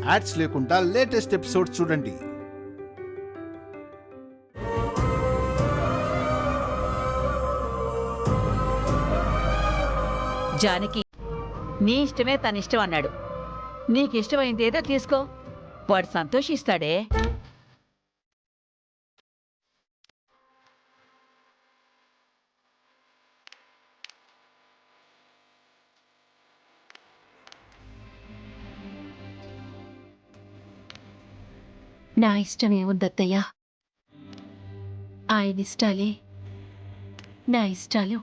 Ads లేకుండా latest episodes చూడండి. జానకి, నీ ఇష్టమే తన ఇష్టం అన్నాడు. నీకిష్టమైంది ఏదో తీసుకో, వాడు సంతోషిస్తాడే. నా ఇష్టం ఏముందత్తయ్యా, ఆయన ఇష్టాలే నా ఇష్టాలు.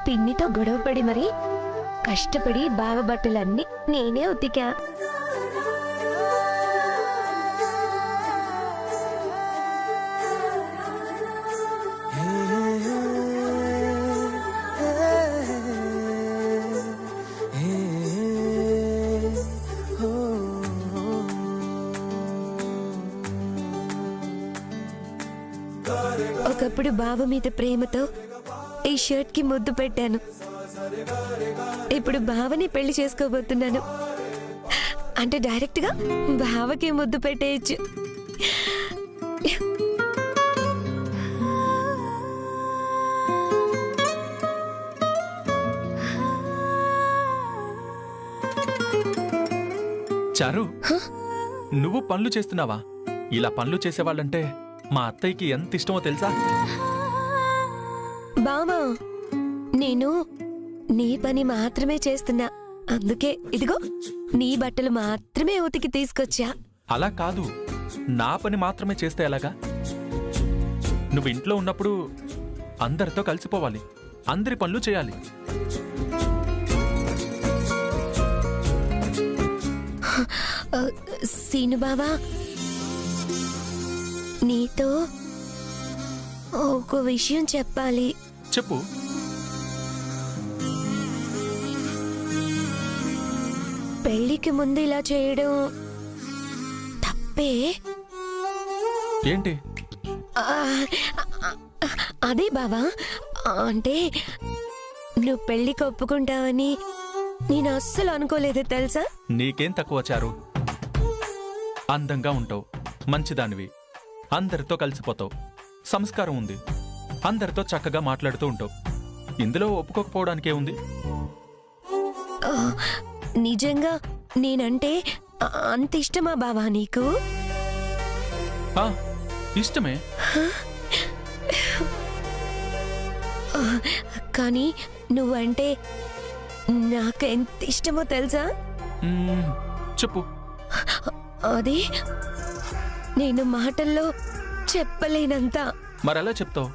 పిన్నితో గొడవపడి మరి కష్టపడి బావ బట్టలన్నీ నేనే ఉతికా. ఒకప్పుడు బావ మీద ప్రేమతో ఈ షర్ట్ కి ముద్దు పెట్టాను. ఇప్పుడు బావని పెళ్లి చేసుకోబోతున్నాను అంటే డైరెక్ట్ గా బావకి ముద్దు పెట్టేయచ్చు. చారు, నువ్వు పనులు చేస్తున్నావా? ఇలా పనులు చేసేవాళ్ళంటే మా అత్తయ్యకి ఎంత ఇష్టమో తెలుసా? బావా, నేను నీ పని మాత్రమే చేస్తున్నా, అందుకే ఇదిగో నీ బట్టలు మాత్రమే ఉతికి తీసుకొచ్చా. అలా కాదు, నా పని మాత్రమే చేస్తే ఎలాగా? నువ్వు ఇంట్లో ఉన్నప్పుడు అందరితో కలిసిపోవాలి, అందరి పనులు చేయాలి. సీను బావా, నీతో ఒక విషయం చెప్పాలి. చెప్పు. పెళ్లికి ముందు ఇలా చేయడం తప్పే. ఏంటి? అదే బావా, అంటే నువ్వు పెళ్లికి ఒప్పుకుంటావని నేను అస్సలు అనుకోలేదు తెలుసా. నీకేం తక్కువ చారు? అందంగా ఉంటావు, మంచిదానివి, అందరితో కలిసిపోతావు, సంస్కారం ఉంది, అందరితో చక్కగా మాట్లాడుతూ ఉంటావు. ఇందులో ఒప్పుకోకపోవడానికే ఉంది? నిజంగా నేనంటే అంత ఇష్టమా బావా నీకు? ఇష్టమే. కానీ నువ్వంటే నాకు ఎంత ఇష్టమో తెలుసా? చెప్పు. అది నేను మాటల్లో చెప్పలేనంత. మరెలా చెప్తావు?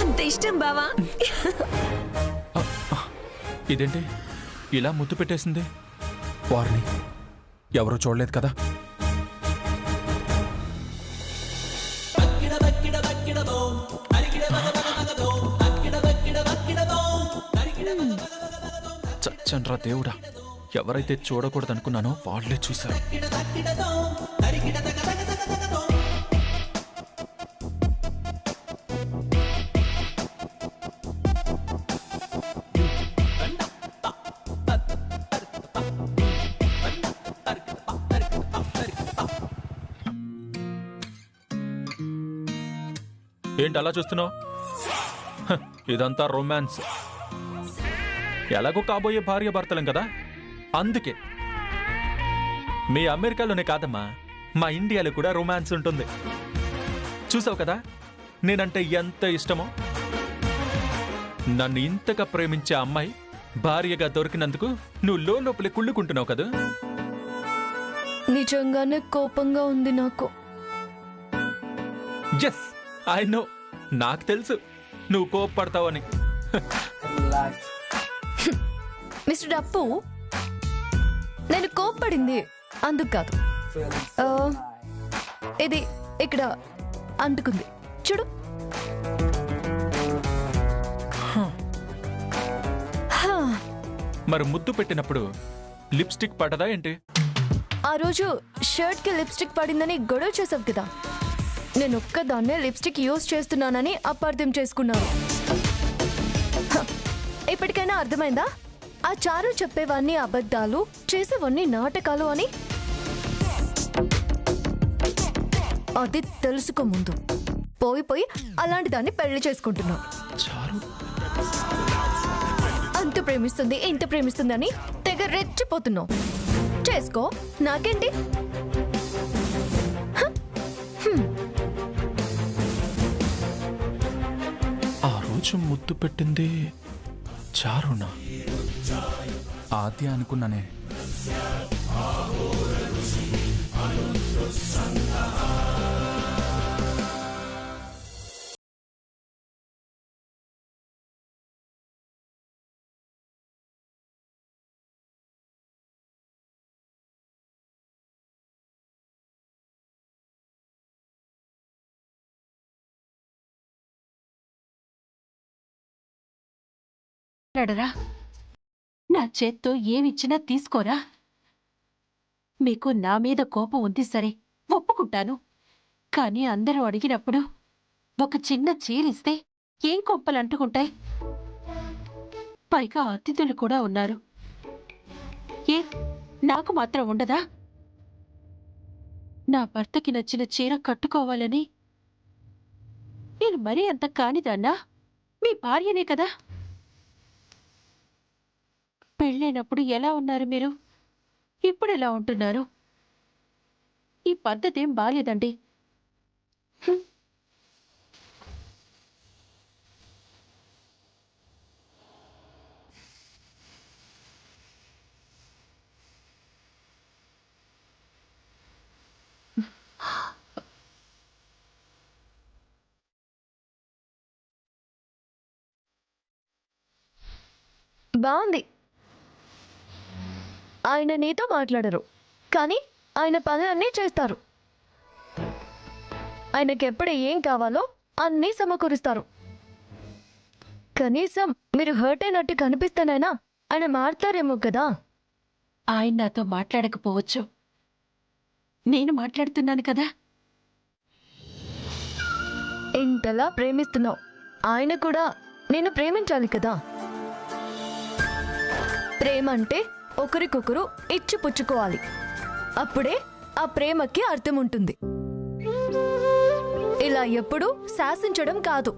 అంత ఇష్టం బావా. ఇదేంటి ఇలా ముద్దు పెట్టేసింది? వారిని ఎవరూ చూడలేదు కదా? చచ్చండ్రా దేవుడా, ఎవరైతే చూడకూడదనుకున్నానో వాళ్ళే చూశారు. ఏంటి అలా చూస్తున్నావు? ఇదంతా రొమాన్స్. ఎలాగో కాబోయే భార్య భర్తలం కదా, అందుకే. మీ అమెరికాలోనే కాదమ్మా, మా ఇండియాలో కూడా రొమాన్స్ ఉంటుంది. చూసావు కదా, నేనంటే ఎంత ఇష్టమో. నన్ను ఇంతగా ప్రేమించే అమ్మాయి భార్యగా దొరికినందుకు నువ్వు లోపలి కుళ్ళుకుంటున్నావు కదా. నిజంగానే కోపంగా ఉంది నాకు. Yes, I know. నాకు తెలుసు నువ్వు కోపపడతావని. మిస్టర్ అప్పు, నేను కోప్పడింది అందుకు కాదు. ఇది ఇక్కడ అంటుకుంది చూడు. మరి ముద్దు పెట్టినప్పుడు లిప్స్టిక్ పడదా ఏంటి? ఆ రోజు షర్ట్ కి లిప్స్టిక్ పడిందని గొడవ చేసావు కదా. నేను ఒక్కదాన్నే లిప్స్టిక్ యూజ్ చేస్తున్నానని అపార్థం చేసుకున్నాను. ఇప్పటికైనా అర్థమైందా? ఆ చారు చెప్పేవన్నీ అబద్ధాలు, చేసేవన్నీ నాటకాలు అని. అది తెలుసుకో ముందు. పోయి అలాంటి దాన్ని పెళ్లి చేసుకుంటున్నావు. అంత ప్రేమిస్తుంది ఇంత ప్రేమిస్తుంది అని తెగ రెచ్చిపోతున్నావు. చేసుకో, నాకేంటి. ఆ రోజు ముద్దు పెట్టింది చారునా? ఆద్య అనుకున్నానే. మాట్లాడరా? నా చేత్తో ఏమిచ్చినా తీసుకోరా? మీకు నా మీద కోపం ఉంది సరే, ఒప్పుకుంటాను. కానీ అందరూ అడిగినప్పుడు ఒక చిన్న చీరిస్తే ఏం కొంపలు అంటుకుంటాయి? పైగా అతిథులు కూడా ఉన్నారు. ఏ నాకు మాత్రం ఉండదా? నా భర్తకి నచ్చిన చీర కట్టుకోవాలని నేను మరీ అంత కానిదాన్నా? మీ భార్యనే కదా. పెళ్ళైనప్పుడు ఎలా ఉన్నారు మీరు? ఇప్పుడు ఎలా ఉంటున్నారు? ఈ పద్ధతి ఏం బాలేదండి. బాగుంది. ఆయన నీతో మాట్లాడరు, కానీ ఆయన పనులన్నీ చేస్తారు. ఆయనకెప్పుడు ఏం కావాలో అన్నీ సమకూరుస్తారు. కనీసం మీరు హర్ట్ అయినట్టు కనిపిస్తానైనా ఆయన మాట్లాడేమో కదా. ఆయన నాతో మాట్లాడకపోవచ్చు, నేను మాట్లాడుతున్నాను కదా. ఇంతలా ప్రేమిస్తున్నావు, ఆయన కూడా నేను ప్రేమించాలి కదా. ప్రేమ అంటే ఒకరికొకరు ఇచ్చి పుచ్చుకోవాలి. అప్పుడే ఆ ప్రేమకి అర్థం ఉంటుంది. ఇలా ఎప్పుడూ శాసించడం కాదు.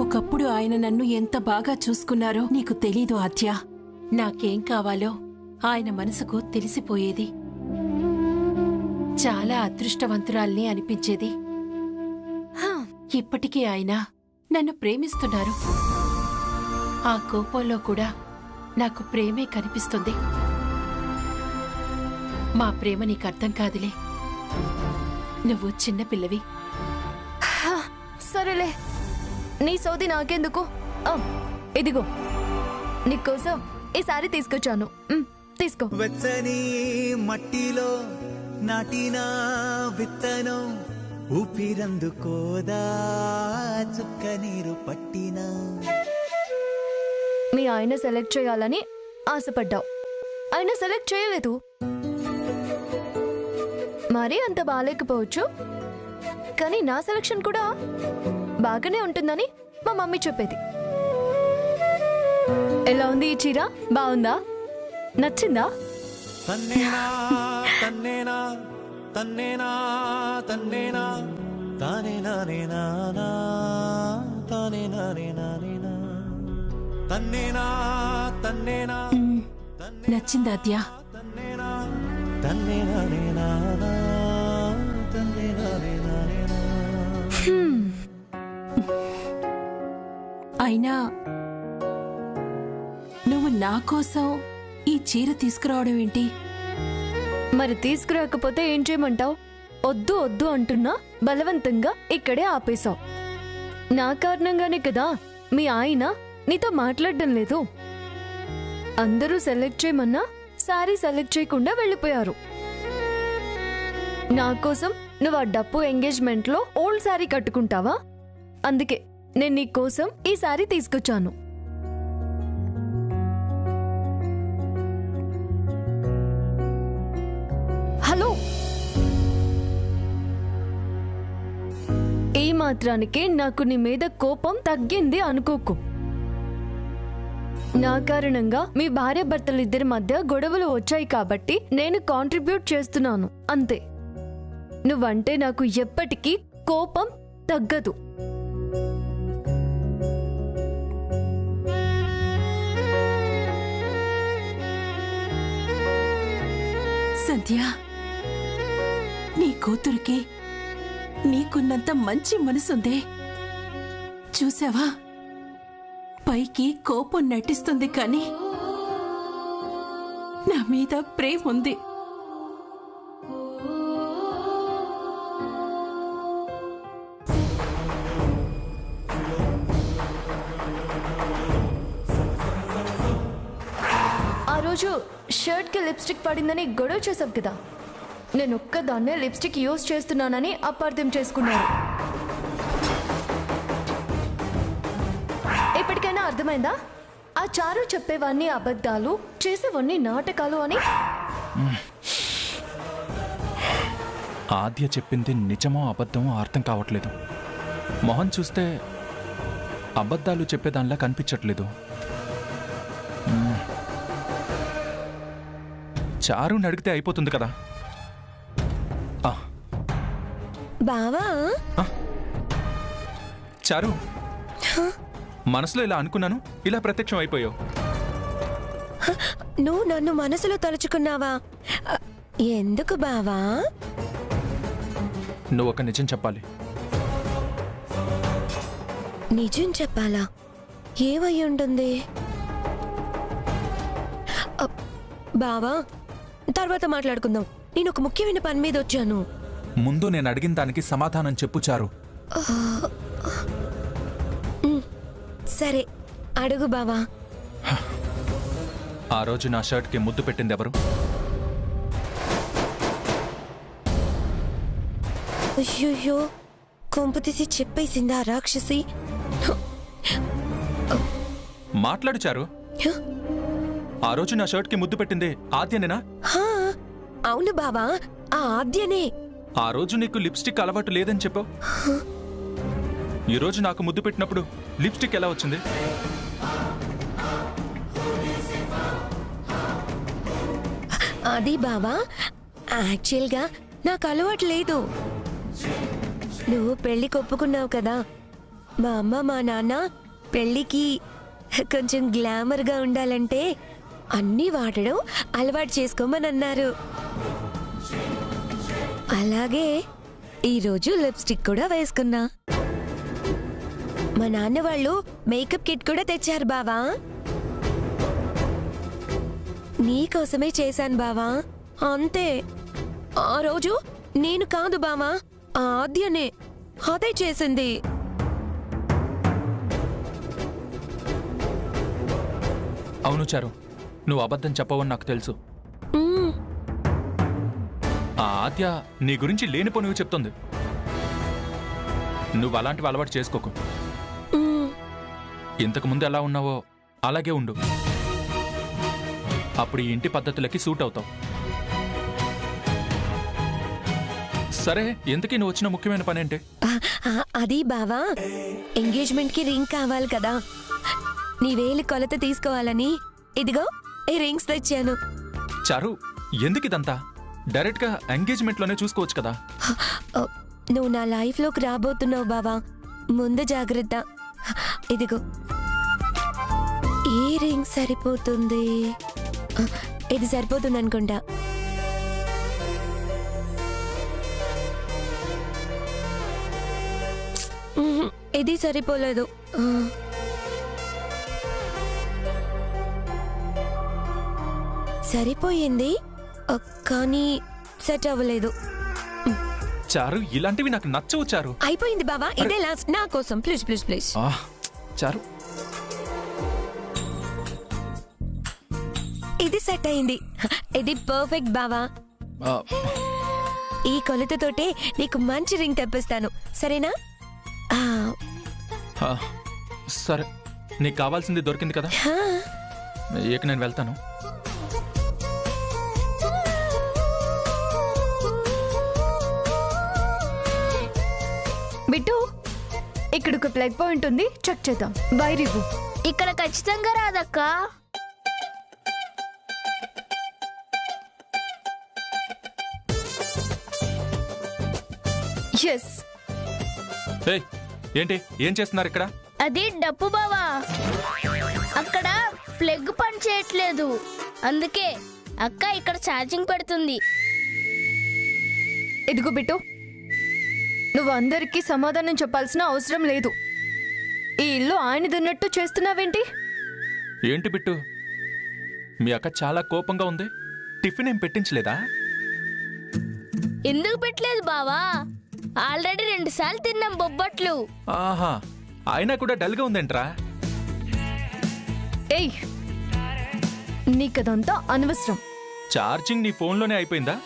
ఒకప్పుడు ఆయన నన్ను ఎంత బాగా చూసుకున్నారో నీకు తెలీదు ఆద్య. నాకేం కావాలో ఆయన మనసుకు తెలిసిపోయేది. చాలా అదృష్టవంతురాల్ని అనిపించేది. ఇప్పటికీ ఆయన నన్ను ప్రేమిస్తున్నారు. ఆ కోపంలో కూడా నాకు ప్రేమే కనిపిస్తుంది. మా ప్రేమ నీకు అర్థం కాదులే, నువ్వు చిన్నపిల్లవి. సరేలే, నీ సోది నాకెందుకు. ఇదిగో నీకోసం ఈ సారీ తీసుకొచ్చాను, తీసుకో. వెచ్చని మట్టిలో నాటిన విత్తనం ఊపిరందుకోదా చుక్క నీరు పట్టినా. మీ ఆయన సెలెక్ట్ చేయాలని ఆశపడ్డావు, ఆయన సెలెక్ట్ చేయలేదు. మరీ అంత బాగాలేకపోవచ్చు, కానీ నా సెలెక్షన్ కూడా బాగానే ఉంటుందని మా మమ్మీ చెప్పేది. ఎలా ఉంది ఈ చీర? బాగుందా? నచ్చిందా? తన్నేనా తన్నేనా తన్నేనా తన్నేనా తానేనా నేనా తానేనా నేనా నేనా తన్నేనా తన్నేనా నచ్చిందాద్యా? తన్నేనా తన్నేనా నేనా తన్నేనా అయినా నువ్వు నా కోసం ఈ చీర తీసుకురావడం ఏంటి? మరి తీసుకురాకపోతే ఏం చేయమంటావు? వద్దు వద్దు అంటున్నా బలవంతంగా ఇక్కడే ఆపేశావు. నా కారణంగానే కదా మీ ఆయన నీతో మాట్లాడడం లేదు. అందరూ సెలెక్ట్ చేయమన్నా సారీ సెలెక్ట్ చేయకుండా వెళ్ళిపోయారు. నా కోసం నువ్వు ఆ డప్పు ఎంగేజ్మెంట్లో ఓల్డ్ సారీ కట్టుకుంటావా? అందుకే నేను నీ కోసం ఈ సారీ తీసుకొచ్చాను. హలో, ఈ మాత్రానికే నాకు నీ మీద కోపం తగ్గింది అనుకోకు. నా కారణంగా మీ భార్యాభర్తలిద్దరి మధ్య గొడవలు వచ్చాయి కాబట్టి నేను కాంట్రిబ్యూట్ చేస్తున్నాను అంతే. నువ్వంటే నాకు ఎప్పటికీ కోపం తగ్గదు. సంధ్య, నీ కూతురికి నీకున్నంత మంచి మనసుందే. చూసావా, పైకి కోపం నటిస్తుంది కానీ నా మీద ప్రేమ ఉంది. ఆ రోజు షర్ట్కి లిప్స్టిక్ పడిందని గొడవ చేసావు కదా, నేను ఒక్కదాన్నే లిప్స్టిక్ యూజ్ చేస్తున్నానని అపార్థం చేసుకున్నారు. ఇప్పటికైనా అర్థమైందా? ఆ చారు చెప్పేవన్నీ అబద్ధాలు, చేసేవన్నీ నాటకాలు అని. ఆద్య చెప్పింది నిజమో అబద్ధమో అర్థం కావట్లేదు. మొహం చూస్తే అబద్ధాలు చెప్పేదానిలా కనిపించట్లేదు. చారుని అడిగితే అయిపోతుంది కదా. బావా, చారు, మనసులో ఇలా అనుకున్నాను, ఇలా ప్రత్యక్షం అయిపోయావు. నువ్వు నన్ను మనసులో తలుచుకున్నావా? ఎందుకు బావా? నువ్వు ఒక నిజం చెప్పాలి. నిజం చెప్పాలా? ఏమై ఉంటుంది బావా? తర్వాత మాట్లాడుకుందాం. నేను ఒక ముఖ్యమైన పని మీద వచ్చాను. ముందు నేను అడిగిన దానికి సమాధానం చెప్పు చారు. సరే, అడుగు బావా. ఆ రోజు నా షర్ట్కి ముద్దు పెట్టింది ఎవరు? అయ్యో, కొంపతీసి చెప్పేసిందా రాక్షసి? మాట్లాడు చారు. ఆ రోజు నా షర్ట్కి ముద్దు పెట్టింది ఆద్యనేనా? అవును బావా, ఆ ఆద్యనే. ఆ రోజు నీకు లిప్స్టిక్ అలవాటు లేదని చెప్పావు. ఈ రోజు నాకు ముద్దు పెట్టినప్పుడు లిప్స్టిక్ ఎలా వచ్చింది? అది బావా, యాక్చువల్గా నాకు అలవాటు లేదు. నువ్వు పెళ్లికి ఒప్పుకున్నావు కదా, మా అమ్మ మా నాన్న పెళ్లికి కొంచెం గ్లామర్గా ఉండాలంటే అన్నీ వాడడం అలవాటు చేసుకోమని అన్నారు. అలాగే ఈరోజు లిప్స్టిక్ కూడా వేసుకున్నా. మా నాన్న వాళ్ళు మేకప్ కిట్ కూడా తెచ్చారు బావా. నీకోసమే చేశాను బావా, అంతే. ఆ రోజు నేను కాదు బావా, ఆద్యనే అదే చేసింది. అవును చారు, నువ్వు అబద్ధం చెప్పవని నాకు తెలుసు. ఆ ఆద్య నీ గురించి లేనిపోనివి చెప్తుంది. నువ్వు అలాంటివి అలవాటు చేసుకోకు. ఇంతకు ముందు ఎలా ఉన్నావో అలాగే ఉండు. అప్పుడు ఈ ఇంటి పద్ధతులకి సూట్ అవుతావు. సరే, ఎందుకీ నువ్వు వచ్చిన ముఖ్యమైన పని ఏంటి? అది బావా, ఎంగేజ్మెంట్ కి రింగ్ కావాలి కదా, నీ వేలి కొలత తీసుకోవాలని ఇదిగో ఈ రింగ్స్ తెచ్చాను. చారు, ఎందుకు ఇదంతా? డైరెక్ట్ గా ఎంగేజ్మెంట్ లోనే చూసుకోవచ్చు కదా. నువ్వు నా లైఫ్ లోకి రాబోతున్నావు బావా, ముందు జాగ్రత్త. ఇదిగో ఈ రింగ్ సరిపోతుంది. ఇది సరిపోతుంది అనుకుంటా. ఇది సరిపోలేదు. సరిపోయింది కానీ సెట్ అవ్వలేదు. చారు ఇలాంటివి నాకు నచ్చవు చారు. అయిపోయింది బావా, ఇదే లాస్ట్ నా కోసం. Please please please. చారు ఇది సెట్ అయింది. ఇది పర్ఫెక్ట్ బావా. ఈ కొలతతోటే నీకు మంచి రింగ్ తెప్పిస్తాను, సరేనా? సరే, నీకు కావాల్సింది దొరికింది కదా, ఇక నేను వెళ్తాను. బిట్టు, ఇక్కడ ఒక ప్లగ్ పాయింట్ ఉంది, చెక్ చేద్దాం. వైర్ ఇవ్వు. ఇక్కడ ఖచ్చితంగా రాదక్క. ఎస్. ఏయ్, ఏంటి ఏం చేస్తున్నారు ఇక్కడ? అది డప్పు బావా, అక్కడ ప్లగ్ పని చేయట్లేదు, అందుకే అక్క ఇక్కడ ఛార్జింగ్ పెడుతుంది. ఇదిగో బిట్టు, నువ్వు అందరికీ సమాధానం చెప్పాల్సిన అవసరం లేదు. ఈ ఇల్లు ఆయనదున్నట్టు చేస్తున్నావేంటి? ఏంటి బిట్టు, మీ అక్క చాలా కోపంగా ఉంది. టిఫిన్ ఏం పెట్టించలేదా? ఎందుకు పెట్టలేదు బావా, ఆల్రెడీ 2 సార్లు తిన్నాం బొబ్బట్లు. ఆహా, అయినా కూడా డల్గా ఉందేంట్రా? ఏయ్, నీకదంతా అనవసరం. ఛార్జింగ్ నీ ఫోన్లోనే అయిపోయిందా?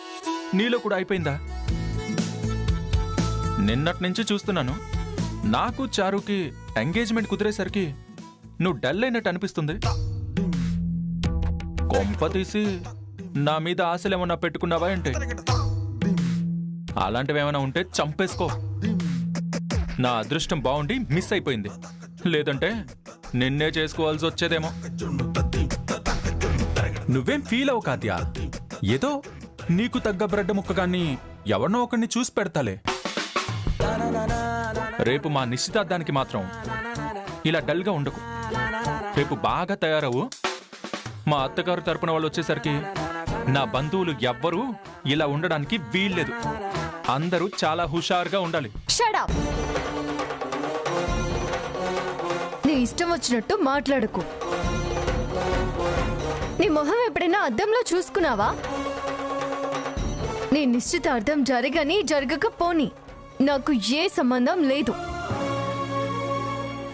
నీలో కూడా అయిపోయిందా? నిన్నటి నుంచి చూస్తున్నాను, నాకు చారుకి ఎంగేజ్మెంట్ కుదిరేసరికి నువ్వు డల్ అయినట్టు అనిపిస్తుంది. కొంప తీసి నా మీద ఆశలేమన్నా పెట్టుకున్నావా ఏంటి? అలాంటివేమైనా ఉంటే చంపేసుకో. నా అదృష్టం బాగుండి మిస్ అయిపోయింది, లేదంటే నిన్నే చేసుకోవాల్సి వచ్చేదేమో. నువ్వేం ఫీల్ అవ్వ కాద్యా, ఏదో నీకు తగ్గ బ్రెడ్ ముక్కగాన్ని ఎవరినో ఒకరిని చూసి పెడతాలే. రేపు మా నిశ్చితార్థానికి మాత్రం ఇలా డల్గా ఉండకు. రేపు బాగా తయారవు. మా అత్తగారు తరపున వాళ్ళు వచ్చేసరికి నా బంధువులు ఎవ్వరూ ఇలా ఉండడానికి వీల్లేదు. అందరూ చాలా హుషారుగా ఉండాలి. Shut up. నీ ఇష్టం వచ్చినట్టు మాట్లాడకు. నీ మొహం ఎప్పుడైనా అద్దంలో చూసుకున్నావా? నీ నిశ్చితార్థం జరగని జరగకపోని నాకు ఏ సంబంధం లేదు.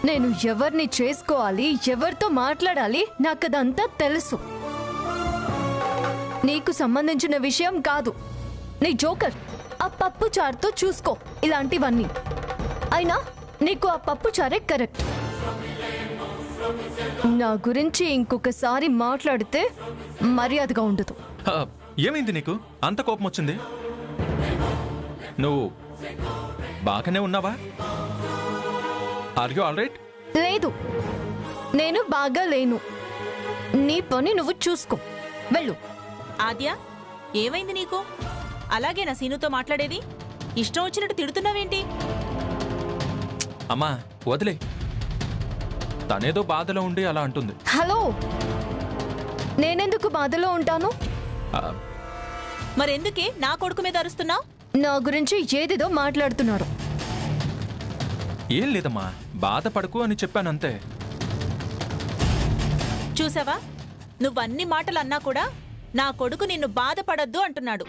నేను ఎవరిని చేసుకోవాలి, ఎవరితో మాట్లాడాలి, నాకదంతా తెలుసు. నీకు సంబంధించిన విషయం కాదు. నీ జోకర్ ఆ పప్పు చారుతో చూసుకో ఇలాంటివన్నీ. అయినా నీకు ఆ పప్పు చారే కరెక్ట్. నా గురించి ఇంకొకసారి మాట్లాడితే మర్యాదగా ఉండదు. ఏమైంది నీకు? అంత కోపం వచ్చింది? నువ్వు బాగానే ఉన్నావా? Are you all right? లేదు, నేను బాగా లేను. నీ పని నువ్వు చూసుకో, వెళ్ళు. ఆద్య, ఏమైంది నీకు? అలాగే నా సీనుతో మాట్లాడేది? ఇష్టం వచ్చినట్టు తిడుతున్నావేంటి? అమ్మా వదిలే, తనేదో బాధలో ఉండి అలా అంటుంది. హలో, నేనెందుకు బాధలో ఉంటాను? మరెందుకే నా కొడుకు మీద అరుస్తున్నావు? నా గురించి ఏదేదో మాట్లాడుతున్నారు. ఏం లేదమ్మా, బాధపడకు అని చెప్పానంతే. చూసావా, నువ్వన్ని మాటలు అన్నా కూడా నా కొడుకు నిన్ను బాధపడద్దు అంటున్నాడు.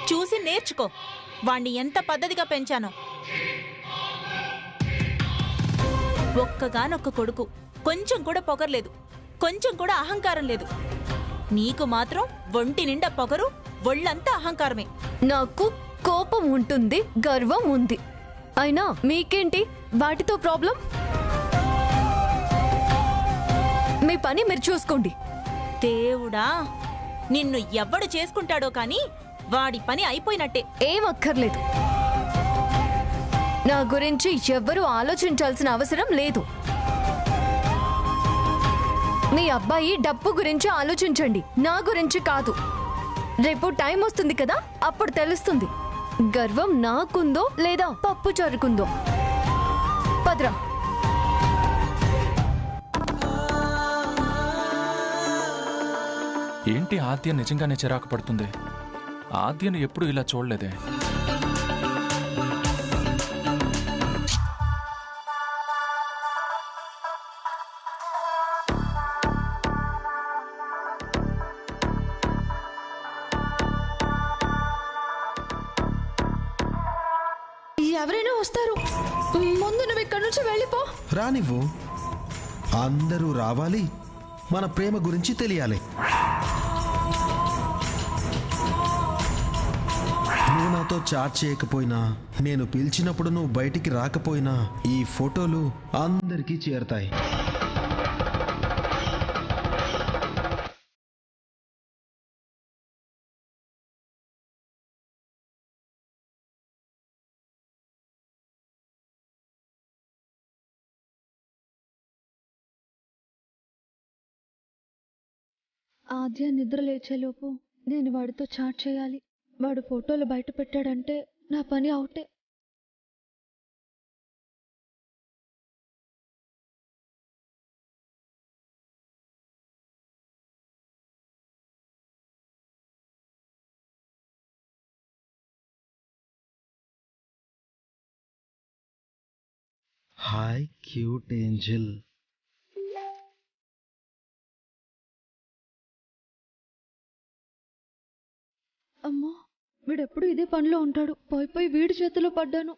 చూసి నేర్చుకో, వాణ్ణి ఎంత పద్ధతిగా పెంచానో. ఒక్కగానొక్క కొడుకు, కొంచెం కూడా పొగర్లేదు, కొంచెం కూడా అహంకారం లేదు. నీకు మాత్రం ఒంటి నిండా పొగరు, ఒళ్ళంతా అహంకారమే. నాకు కోపం ఉంటుంది, గర్వం ఉంది. అయినా మీకేంటి వాటితో ప్రాబ్లం? మీ పని మీరు చూసుకోండి. దేవుడా, నిన్ను ఎవడు చేసుకుంటాడో కాని వాడి పని అయిపోయినట్టే. ఏం అక్కర్లేదు. నా గురించి ఎవ్వరూ ఆలోచించాల్సిన అవసరం లేదు. మీ అబ్బాయి డబ్బు గురించి ఆలోచించండి, నా గురించి కాదు. రేపు టైం వస్తుంది కదా, అప్పుడు తెలుస్తుంది గర్వం నాకుందో లేదా పప్పు చారుకుందో. పద్రా. ఏంటి ఆద్య నిజంగానే చిరాకు పడుతుంది? ఆద్యను ఎప్పుడు ఇలా చూడలేదే. ఎవరైనా వస్తారు. ముందు నువ్వు ఇక్కడి నుంచి వెళ్ళిపో. రానివ్వు, అందరూ రావాలి, మన ప్రేమ గురించి తెలియాలి. నువ్వు నాతో చాట్ చేయకపోయినా, నేను పిలిచినప్పుడు నువ్వు బయటికి రాకపోయినా ఈ ఫోటోలు అందరికీ చేరతాయి. ఆద్య నిద్ర లేచేలోపు నేను వాడితో చాట్ చేయాలి. వాడు ఫోటోలు బయట పెట్టాడంటే నా పని అవుటే. Hi cute Angel. అమ్మా, వీడెప్పుడు ఇదే పనిలో ఉంటాడు. పోయి వీడి చేతిలో పడ్డాను.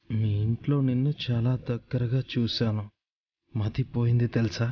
మీ ఇంట్లో నిన్ను చాలా దగ్గరగా చూశాను, మతిపోయింది తెలుసా?